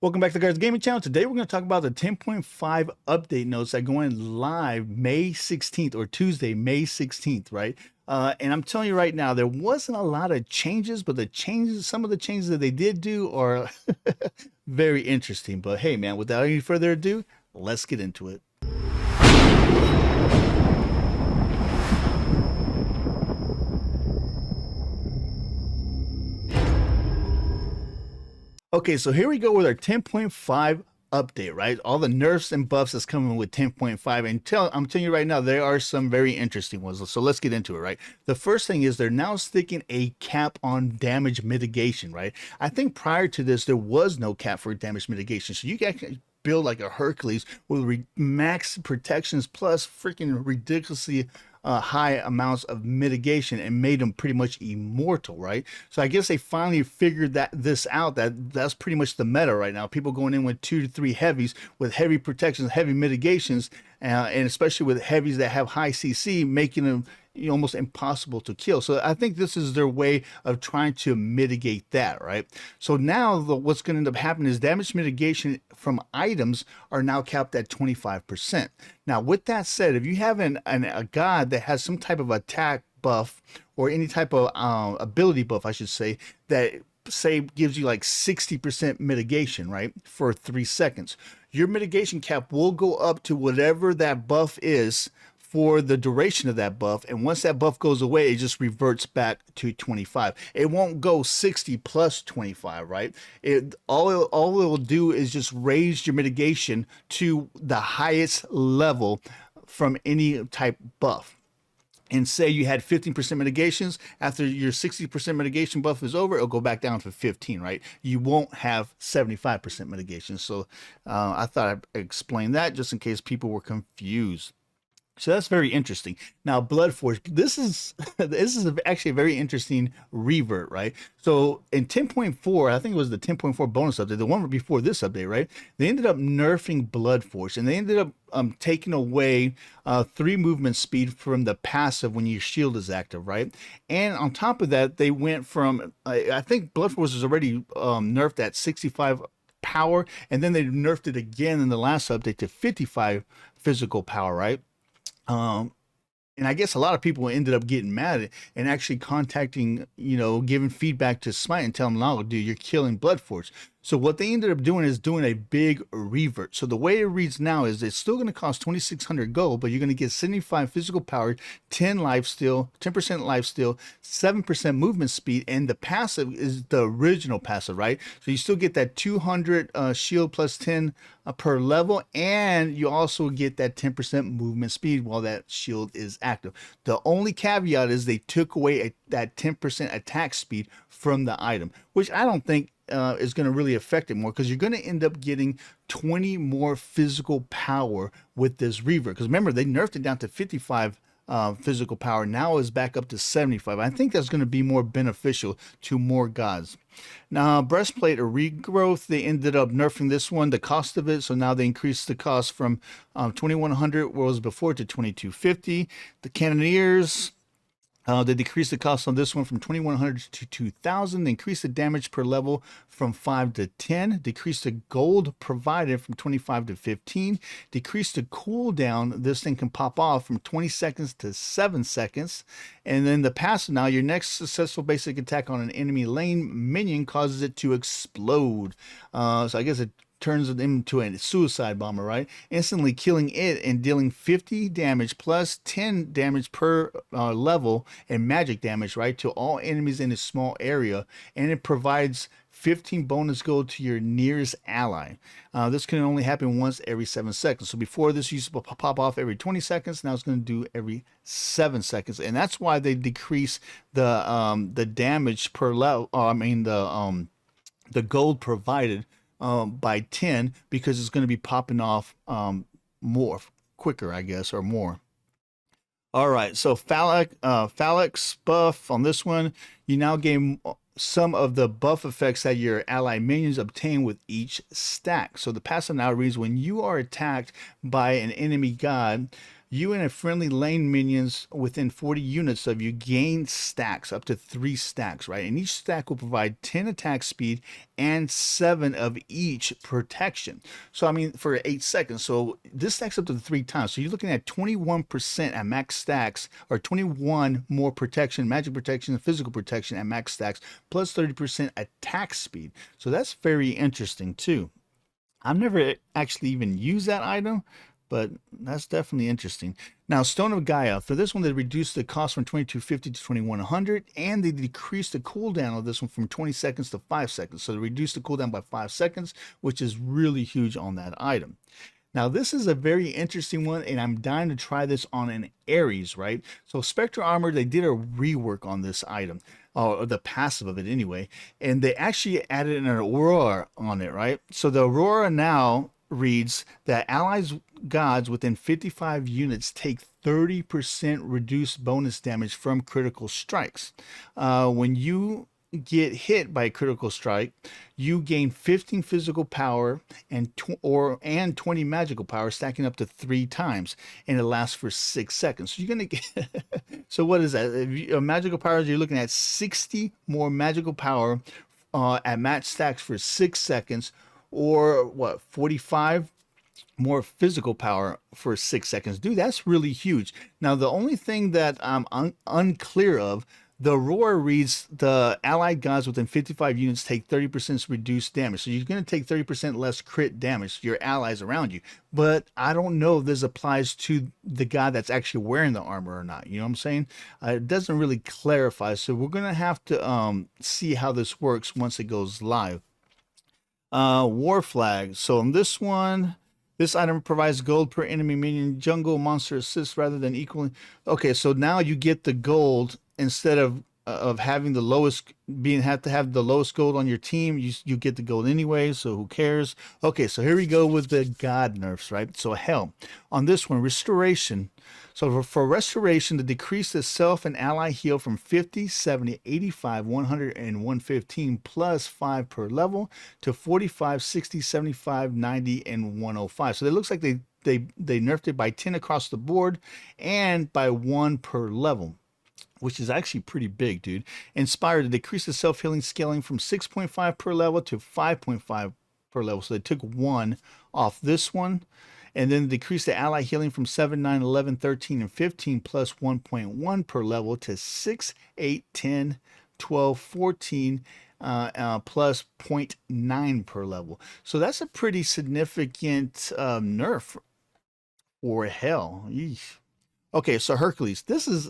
Welcome back to the Garza Gaming Channel. Today we're going to talk about the 10.5 update notes that go in live May 16th or Tuesday, May 16th, right? And I'm telling you right now, there wasn't a lot of changes, but some of the changes that they did do are very interesting. But hey, man, without any further ado, let's get into it. Okay, so here we go with our 10.5 update, right? All the nerfs and buffs that's coming with 10.5. And I'm telling you right now, there are some very interesting ones. So let's get into it, right? The first thing is they're now sticking a cap on damage mitigation, right? I think prior to this, there was no cap for damage mitigation. So you can actually build like a Hercules with max protections plus freaking ridiculously high amounts of mitigation and made them pretty much immortal, right? So I guess they finally figured this out. That's pretty much the meta right now. People going in with 2 to 3 heavies with heavy protections, heavy mitigations, and especially with heavies that have high CC, making them almost impossible to kill. So I think this is their way of trying to mitigate that, right? So now what's going to end up happening is damage mitigation from items are now capped at 25%. Now, with that said, if you have a god that has some type of attack buff or any type of ability buff, I should say, that say gives you like 60% mitigation, right, for 3 seconds, your mitigation cap will go up to whatever that buff is for the duration of that buff, and once that buff goes away, it just reverts back to 25. It won't go 60 plus 25, right? All it will do is just raise your mitigation to the highest level from any type buff. And say you had 15% mitigations, after your 60% mitigation buff is over, it'll go back down to 15, right? You won't have 75% mitigation. So I thought I'd explain that just in case people were confused. So that's very interesting. Now, Blood Force, this is actually a very interesting revert, right? So in 10.4, I think it was the 10.4 bonus update, the one before this update, right? They ended up nerfing Blood Force, and they ended up taking away 3 movement speed from the passive when your shield is active, right? And on top of that, they went from, I think Blood Force was already nerfed at 65 power, and then they nerfed it again in the last update to 55 physical power, right? And I guess a lot of people ended up getting mad and actually contacting, giving feedback to Smite and telling them, no, dude, you're killing Blood Force. So what they ended up doing is doing a big revert. So the way it reads now is it's still going to cost 2,600 gold, but you're going to get 75 physical power, 10 life steal, 10% life steal, 7% movement speed, and the passive is the original passive, right? So you still get that 200 shield plus 10 per level, and you also get that 10% movement speed while that shield is active. The only caveat is they took away that 10% attack speed from the item, which I don't think is going to really affect it more, because you're going to end up getting 20 more physical power with this revert. Because remember, they nerfed it down to 55 physical power. Now is back up to 75. I think that's going to be more beneficial to more gods. Now, breastplate or regrowth, they ended up nerfing this one, the cost of it. So now they increased the cost from 2,100 what was before to 2,250. The cannoneers, they decreased the cost on this one from 2,100 to 2,000. They increased the damage per level from 5 to 10. Decreased the gold provided from 25 to 15. Decreased the cooldown. This thing can pop off from 20 seconds to 7 seconds. And then the passive, now your next successful basic attack on an enemy lane minion causes it to explode. So I guess it turns it into a suicide bomber, right? Instantly killing it and dealing 50 damage plus 10 damage per level and magic damage, right, to all enemies in a small area. And it provides 15 bonus gold to your nearest ally. This can only happen once every 7 seconds. So before this used to pop off every 20 seconds. Now it's going to do every 7 seconds, and that's why they decrease the damage per level. The gold provided by 10, because it's going to be popping off more quicker, I guess, or more. All right, so Phalanx buff on this one, you now gain some of the buff effects that your ally minions obtain with each stack. So the passive now reads, when you are attacked by an enemy god, You and a friendly lane minions within 40 units of you gain stacks, up to 3 stacks, right? And each stack will provide 10 attack speed and 7 of each protection. So, I mean, for 8 seconds. So, this stacks up to 3 times. So, you're looking at 21% at max stacks, or 21 more protection, magic protection, and physical protection at max stacks, plus 30% attack speed. So, that's very interesting, too. I've never actually even used that item, but that's definitely interesting. Now, Stone of Gaia. For this one, they reduced the cost from 2250 to 2100, and they decreased the cooldown of this one from 20 seconds to 5 seconds. So they reduced the cooldown by 5 seconds, which is really huge on that item. Now, this is a very interesting one, and I'm dying to try this on an Ares, right? So Spectre Armor, they did a rework on this item, or the passive of it anyway, and they actually added an Aurora on it, right? So the Aurora now reads that allies gods within 55 units take 30% reduced bonus damage from critical strikes. When you get hit by a critical strike, you gain 15 physical power and 20 magical power, stacking up to 3 times, and it lasts for 6 seconds. So you're gonna get so what is that? Magical powers, you're looking at 60 more magical power at match stacks for 6 seconds, or what, 45 more physical power for 6 seconds. Dude, that's really huge. Now, the only thing that I'm unclear of, the Aurora reads the allied gods within 55 units take 30% reduced damage. So you're going to take 30% less crit damage to your allies around you. But I don't know if this applies to the god that's actually wearing the armor or not. You know what I'm saying? It doesn't really clarify. So we're going to have to see how this works once it goes live. War flag. So on this one, this item provides gold per enemy minion jungle monster assist rather than equaling. Okay, so now you get the gold instead of having the lowest, have to have the lowest gold on your team. You get the gold anyway, so who cares? Okay, so here we go with the god nerfs, right? So hell, on this one, restoration. So for restoration, to decrease the self and ally heal from 50, 70, 85, 100, and 115 plus 5 per level to 45, 60, 75, 90, and 105. So it looks like they nerfed it by 10 across the board and by 1 per level, which is actually pretty big, dude. Inspired to decrease the self-healing scaling from 6.5 per level to 5.5 per level. So they took 1 off this one. And then decrease the ally healing from 7, 9, 11, 13, and 15 plus 1.1 per level to 6, 8, 10, 12, 14 plus 0.9 per level. So that's a pretty significant nerf for hell. Yeesh. Okay, so Hercules. This is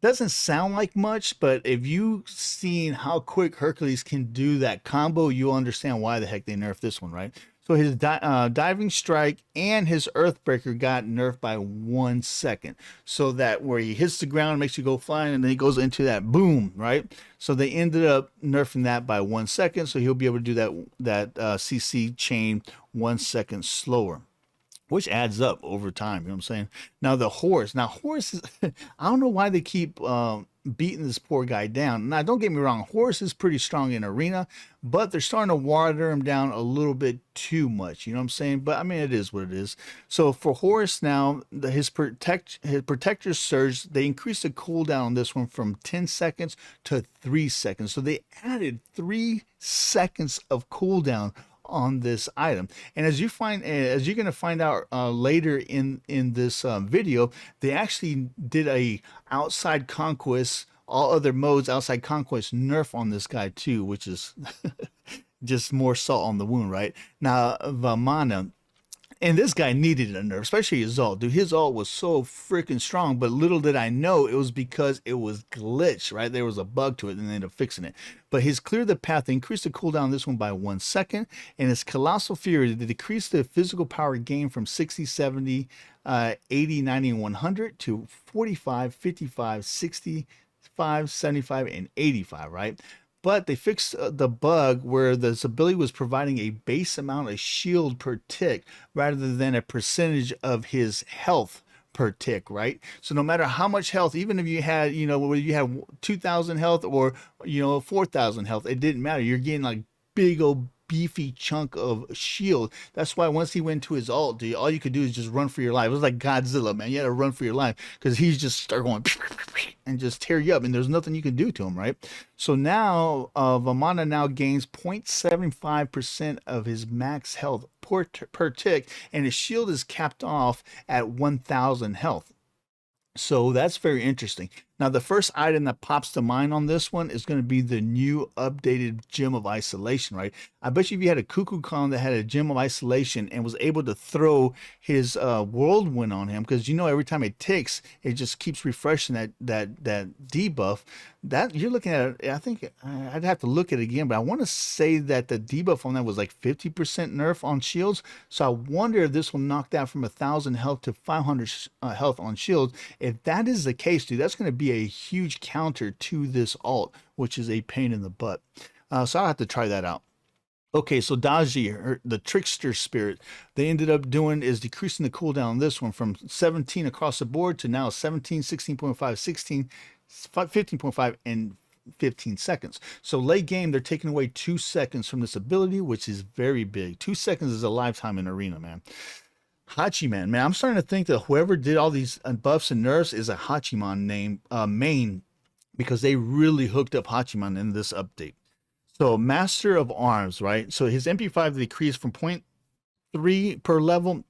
doesn't sound like much, but if you've seen how quick Hercules can do that combo, you'll understand why the heck they nerfed this one, right? So his diving strike and his earthbreaker got nerfed by 1 second. So that where he hits the ground, makes you go flying, and then he goes into that boom, right? So they ended up nerfing that by 1 second. So he'll be able to do that CC chain 1 second slower, which adds up over time. You know what I'm saying? Now the horse. Now horse is, I don't know why they keep beating this poor guy down. Now don't get me wrong, horse is pretty strong in arena, but they're starting to water him down a little bit too much. You know what I'm saying? But I mean, it is what it is. So for horse now, his protector surge, they increased the cooldown on this one from 10 seconds to 3 seconds. So they added 3 seconds of cooldown on this item. And as you're going to find out later in this video, they actually did a outside conquest, all other modes outside conquest nerf on this guy too, which is just more salt on the wound, right? Now Vamana, and this guy needed a nerf, especially his ult. Dude, his ult was so freaking strong, but little did I know it was because it was glitched, right? There was a bug to it, and they ended up fixing it. But his clear the path, they increased the cooldown on this one by 1 second, and his colossal fury, they decreased the physical power gain from 60, 70, 80, 90, and 100 to 45, 55, 65, 75, and 85, right? But they fixed the bug where this ability was providing a base amount of shield per tick rather than a percentage of his health per tick, right? So no matter how much health, even if you had, whether you had 2,000 health or, 4,000 health, it didn't matter. You're getting like big old beefy chunk of shield. That's why once he went to his ult, dude, all you could do is just run for your life. It was like Godzilla, man. You had to run for your life because he's just start going and just tear you up, and there's nothing you can do to him, right? So now, Vamana now gains 0.75% of his max health per tick, and his shield is capped off at 1,000 health. So that's very interesting. Now, the first item that pops to mind on this one is going to be the new updated Gem of Isolation, right? I bet you if you had a Cuckoo Clown that had a Gem of Isolation and was able to throw his Whirlwind on him, because you know every time it ticks, it just keeps refreshing that debuff. That you're looking at, I think I'd have to look at it again, but I want to say that the debuff on that was like 50% nerf on shields. So I wonder if this will knock that from 1,000 health to 500 health on shields. If that is the case, dude, that's going to be a huge counter to this ult, which is a pain in the butt. So I'll have to try that out. Okay, so Daji, the Trickster Spirit, they ended up doing is decreasing the cooldown on this one from 17 across the board to now 17, 16.5, 16, 15.5, and 15 seconds. So late game, they're taking away 2 seconds from this ability, which is very big. 2 seconds is a lifetime in Arena, man. Hachiman, man, I'm starting to think that whoever did all these buffs and nerfs is a Hachiman main, because they really hooked up Hachiman in this update. So Master of Arms, right? So his MP5 decreased from 0.3 per level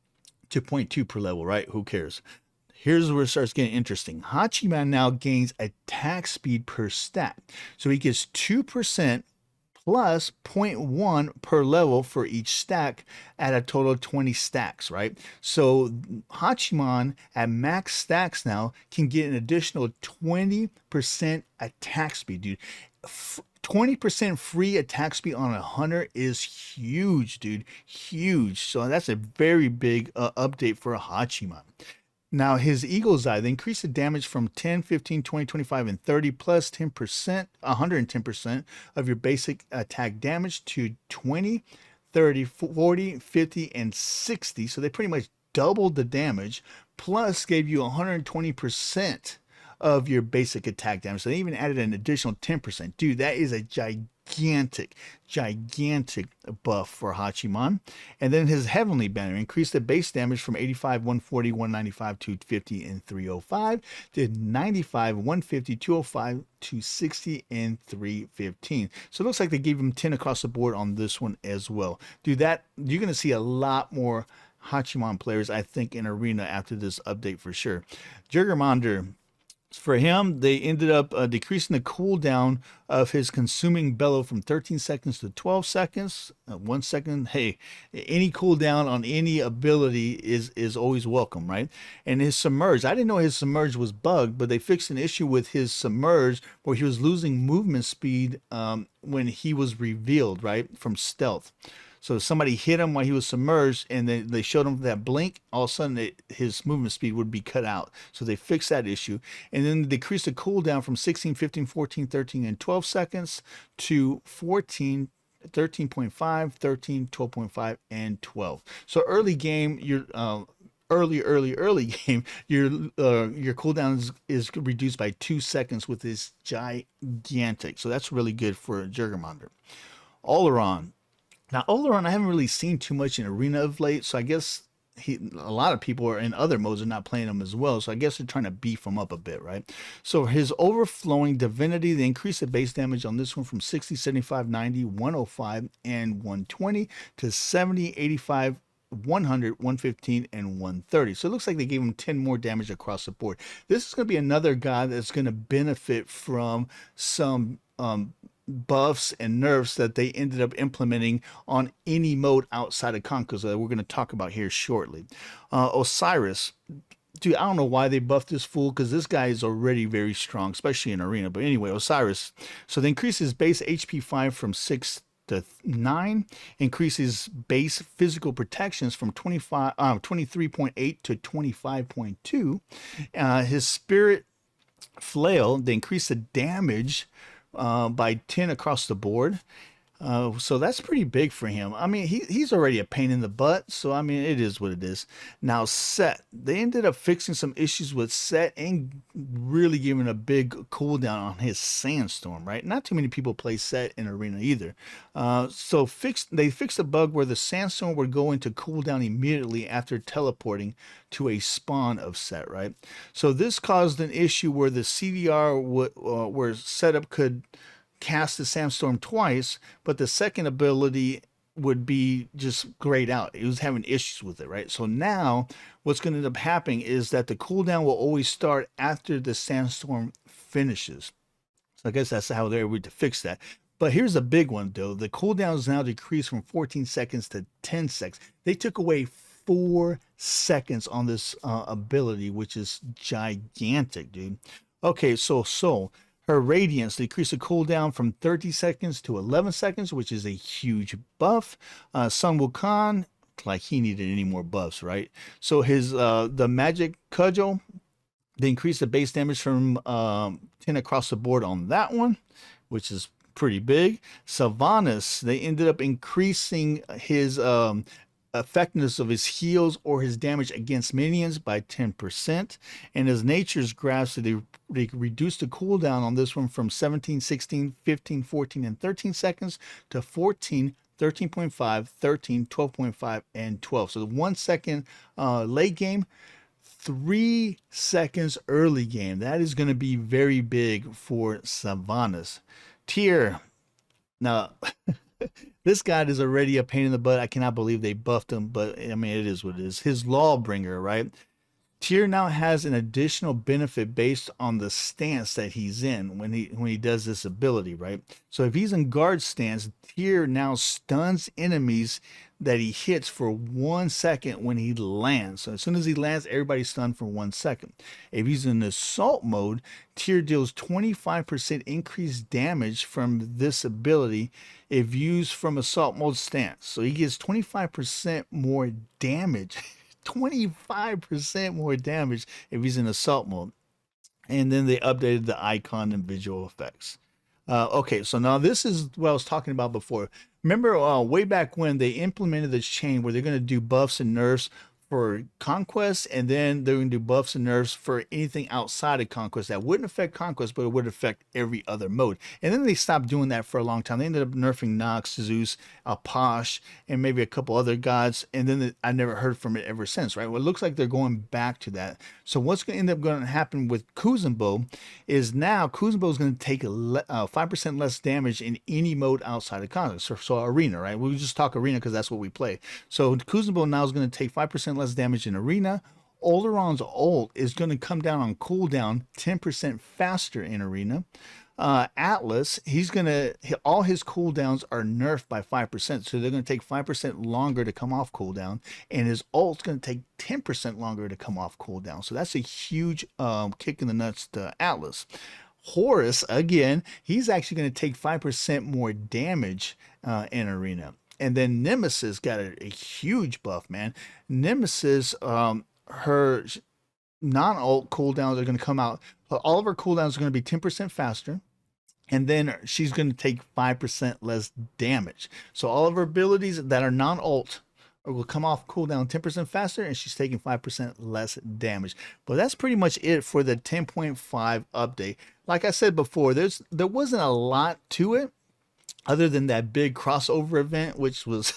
to 0.2 per level, right? Who cares? Here's where it starts getting interesting. Hachiman now gains attack speed per stat. So he gets 2% plus 0.1 per level for each stack at a total of 20 stacks, right? So Hachiman at max stacks now can get an additional 20% attack speed, dude. 20% free attack speed on a hunter is huge, dude. Huge. So that's a very big update for a Hachiman. Now, his Eagle's Eye, they increase the damage from 10, 15, 20, 25, and 30 plus 10%, 110% of your basic attack damage to 20, 30, 40, 50, and 60. So they pretty much doubled the damage, plus gave you 120% of your basic attack damage. So they even added an additional 10%. Dude, that is a gigantic buff for Hachiman. And then his Heavenly Banner increased the base damage from 85, 140, 195, 250, and 305 to 95, 150, 205, 260, and 315. So it looks like they gave him 10 across the board on this one as well. Dude, that you're going to see a lot more Hachiman players, I think, in Arena after this update for sure. Jurgermonder, for him, they ended up decreasing the cooldown of his Consuming Bellow from 13 seconds to 12 seconds. 1 second, hey, any cooldown on any ability is always welcome, right? And his Submerge, I didn't know his Submerge was bugged, but they fixed an issue with his Submerge where he was losing movement speed when he was revealed, right, from stealth. So somebody hit him while he was submerged, and then they showed him that blink. All of a sudden, his movement speed would be cut out. So they fixed that issue. And then decreased the cooldown from 16, 15, 14, 13, and 12 seconds to 14, 13.5, 13, 12.5, and 12. So early game, you're early game, your cooldown is reduced by 2 seconds with this gigantic. So that's really good for Jurgermonder. Oleron. Now, Oleron, I haven't really seen too much in Arena of late, so I guess a lot of people are in other modes are not playing him as well, so I guess they're trying to beef him up a bit, right? So his Overflowing Divinity, they increased the base damage on this one from 60, 75, 90, 105, and 120 to 70, 85, 100, 115, and 130. So it looks like they gave him 10 more damage across the board. This is going to be another guy that's going to benefit from some buffs and nerfs that they ended up implementing on any mode outside of Conquest that we're going to talk about here shortly. Osiris, dude, I don't know why they buffed this fool, because this guy is already very strong, especially in Arena. But anyway, Osiris, so they increase his base HP 5 from 6 to 9, increases base physical protections from 23.8 to 25.2. His Spirit Flail, they increase the damage by 10 across the board. So that's pretty big for him. I mean, he's already a pain in the butt. So I mean, it is what it is. Now, Set, they ended up fixing some issues with Set and really giving a big cooldown on his Sandstorm. Right? Not too many people play Set in Arena either. They fixed a bug where the Sandstorm would go into cooldown immediately after teleporting to a spawn of Set. Right? So this caused an issue where the CDR where setup could cast the Sandstorm twice, but the second ability would be just grayed out. It was having issues with it, right? So now what's going to end up happening is that the cooldown will always start after the Sandstorm finishes. So I guess that's how they're able to fix that. But here's a big one, though. The cooldown is now decreased from 14 seconds to 10 seconds. They took away 4 seconds on this ability, which is gigantic, dude. Okay, so her Radiance decreased the cooldown from 30 seconds to 11 seconds, which is a huge buff. Sun Wukong, like he needed any more buffs, right? So his the Magic Cudgel, they increased the base damage from 10 across the board on that one, which is pretty big. Sylvanas, they ended up increasing his effectiveness of his heals or his damage against minions by 10%, and his nature's grasp, so they reduced the cooldown on this one from 17, 16, 15, 14, and 13 seconds to 14, 13.5, 13, 12.5, and 12. So the 1 second late game, 3 seconds early game. That is going to be very big for Sylvanas. Tier. Now, this guy is already a pain in the butt. I cannot believe they buffed him, but I mean, it is what it is. His Lawbringer, right? Tyr now has an additional benefit based on the stance that he's in when he does this ability, right? So if he's in guard stance, Tyr now stuns enemies that he hits for 1 second when he lands. So as soon as he lands, everybody's stunned for 1 second. If he's in assault mode, Tyr deals 25% increased damage from this ability if used from assault mode stance. So he gets 25% more damage. 25% more damage if he's in assault mode. And then they updated the icon and visual effects. Okay, so now this is what I was talking about before. Remember way back when they implemented this chain where they're going to do buffs and nerfs for Conquest, and then they're going to do buffs and nerfs for anything outside of Conquest that wouldn't affect Conquest, but it would affect every other mode. And then they stopped doing that for a long time. They ended up nerfing Nox, Zeus, Apache, and maybe a couple other gods, and then I never heard from it ever since, right? Well, it looks like they're going back to that. So what's going to end up going to happen with Kuzenbo is now Kuzenbo is going to take 5% less damage in any mode outside of Conquest. So Arena, right? We just talk Arena because that's what we play. So Kuzenbo now is going to take 5% less damage in Arena. Oleron's ult is going to come down on cooldown 10% faster in Arena. Atlas, all his cooldowns are nerfed by 5%, so they're going to take 5% longer to come off cooldown, and his ult's going to take 10% longer to come off cooldown. So that's a huge kick in the nuts to Atlas. Horus, again, he's actually going to take 5% more damage in Arena. And then Nemesis got a huge buff, man. Nemesis, her non-ult cooldowns are going to come out. All of her cooldowns are going to be 10% faster. And then she's going to take 5% less damage. So all of her abilities that are non-ult will come off cooldown 10% faster, and she's taking 5% less damage. But that's pretty much it for the 10.5 update. Like I said before, there wasn't a lot to it, other than that big crossover event, which was,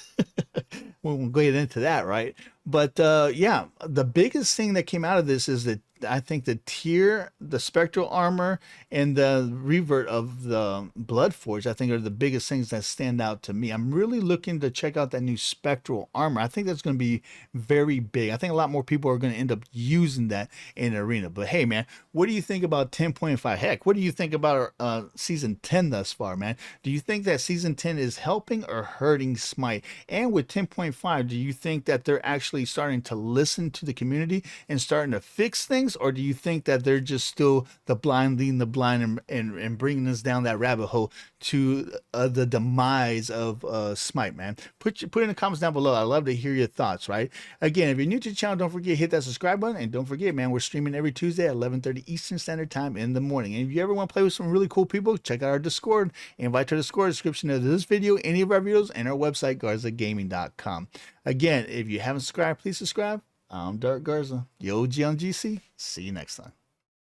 we won't get into that, right? But yeah, the biggest thing that came out of this is that I think the Tyr, the spectral armor, and the revert of the Bloodforge, I think are the biggest things that stand out to me. I'm really looking to check out that new spectral armor. I think that's going to be very big. I think a lot more people are going to end up using that in Arena. But hey, man, what do you think about 10.5? Heck, what do you think about Season 10 thus far, man? Do you think that Season 10 is helping or hurting Smite? And with 10.5, do you think that they're actually starting to listen to the community and starting to fix things? this, or do you think that they're just still the blind leading the blind and bringing us down that rabbit hole to the demise of Smite, man? Put it in the comments down below. I'd love to hear your thoughts, right? Again, if you're new to the channel, don't forget, hit that subscribe button, and don't forget, man, we're streaming every Tuesday at 11:30 Eastern Standard Time in the morning. And if you ever want to play with some really cool people, check out our Discord. Invite to the Discord description of this video, any of our videos, and our website, GarzaGaming.com. Again, if you haven't subscribed, please subscribe. I'm Dark Garza, the OG on GC. See you next time.